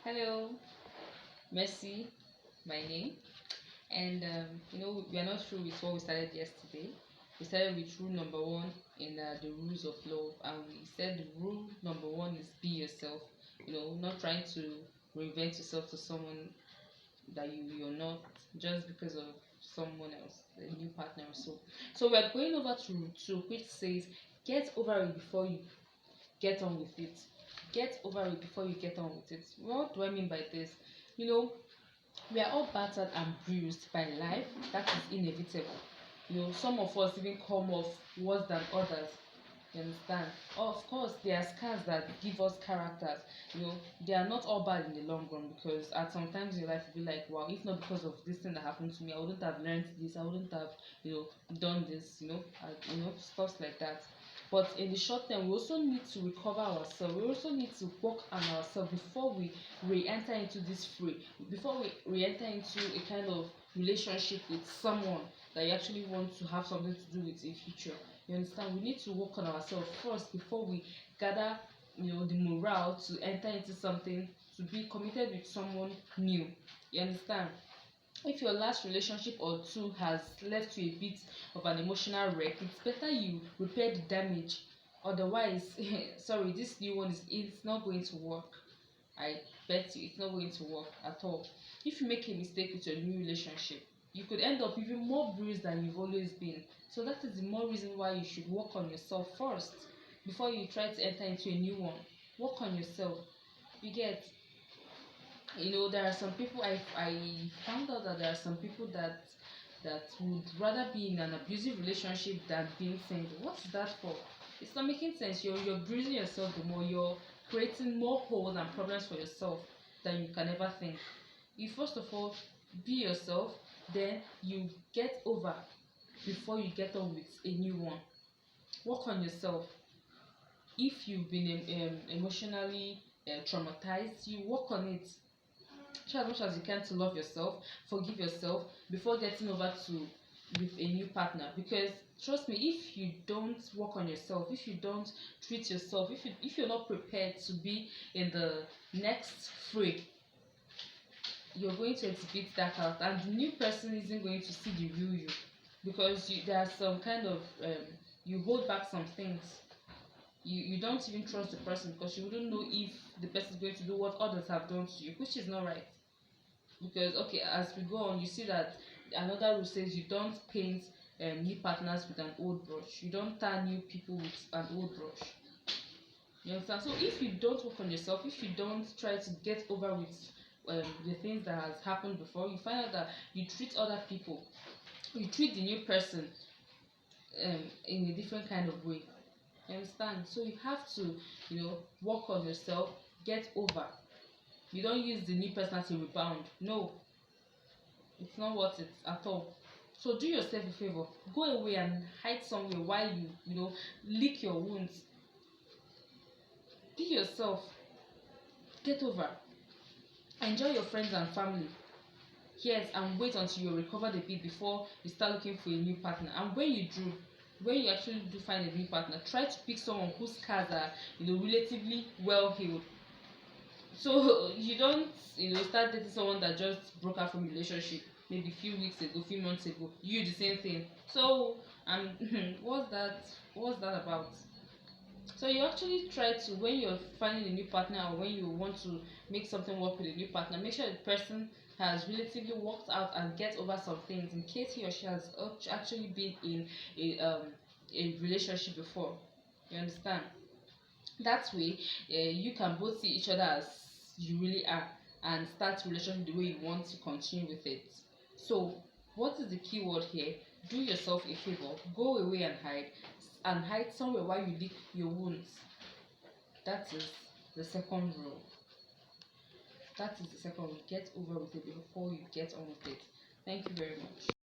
Hello, Mercy, my name. And we are not through with what we started yesterday. We started with rule number one in the rules of love, and we said the rule number one is be yourself. Not trying to reinvent yourself to someone that you're not just because of someone else, a new partner or so. So we are going over to rule two, which says get over it before you get on with it. Get over it before you get on with it. What do I mean by this? You know, we are all battered and bruised by life. That is inevitable. Some of us even come off worse than others. You understand? Of course, there are scars that give us characters. They are not all bad in the long run, because at some times in your life you'll be like, wow, if not because of this thing that happened to me, I wouldn't have learned this, I wouldn't have, done this, stuff like that. But in the short term, we also need to recover ourselves. We also need to work on ourselves before we re-enter into this fray, before we re-enter into a kind of relationship with someone that you actually want to have something to do with in future. You understand? We need to work on ourselves first before we gather, the morale to enter into something, to be committed with someone new. You understand? If your last relationship or two has left you a bit of an emotional wreck, it's better you repair the damage. Otherwise, sorry, this new one it's not going to work. I bet you it's not going to work at all. If you make a mistake with your new relationship, you could end up even more bruised than you've always been. So that is the more reason why you should work on yourself first before you try to enter into a new one. Work on yourself. You get, there are some people, I found out that there are some people that would rather be in an abusive relationship than being single. What's that for? It's not making sense. You're bruising yourself the more. You're creating more holes and problems for yourself than you can ever think. You first of all be yourself, then you get over before you get on with a new one. Work on yourself. If you've been emotionally traumatized, you work on it. Try as much as you can to love yourself, forgive yourself before getting over to with a new partner. Because trust me, if you don't work on yourself, if you don't treat yourself, if you're not prepared to be in the next fray, you're going to exhibit that out, and the new person isn't going to see the real you, because there are some kind of you hold back some things. You don't even trust the person because you wouldn't know if the person is going to do what others have done to you, which is not right. Because okay, as we go on, you see that another rule says you don't paint new partners with an old brush. You don't tar new people with an old brush. You understand? So if you don't work on yourself, if you don't try to get over with the things that has happened before, you find out that you treat other people, you treat the new person in a different kind of way. You understand? So you have to, work on yourself, get over. You don't use the new person as a rebound. No, it's not worth it at all. So do yourself a favor. Go away and hide somewhere while you lick your wounds. Be yourself. Get over. Enjoy your friends and family. Yes, and wait until you're recovered a bit before you start looking for a new partner. And when you actually do find a new partner, try to pick someone whose scars are, relatively well healed. So you don't, start dating someone that just broke out from a relationship maybe a few weeks ago, few months ago. You the same thing. So what's that about? So you actually try to, when you're finding a new partner or when you want to make something work with a new partner, make sure the person has relatively worked out and get over some things, in case he or she has actually been in a relationship before. You understand? That way, you can both see each other as you really are and start relationship the way you want to continue with it. So what is the key word here? Do yourself a favor, go away and hide somewhere while you lick your wounds. That is the second rule. That is the second rule. Get over with it before you get on with it. Thank you very much.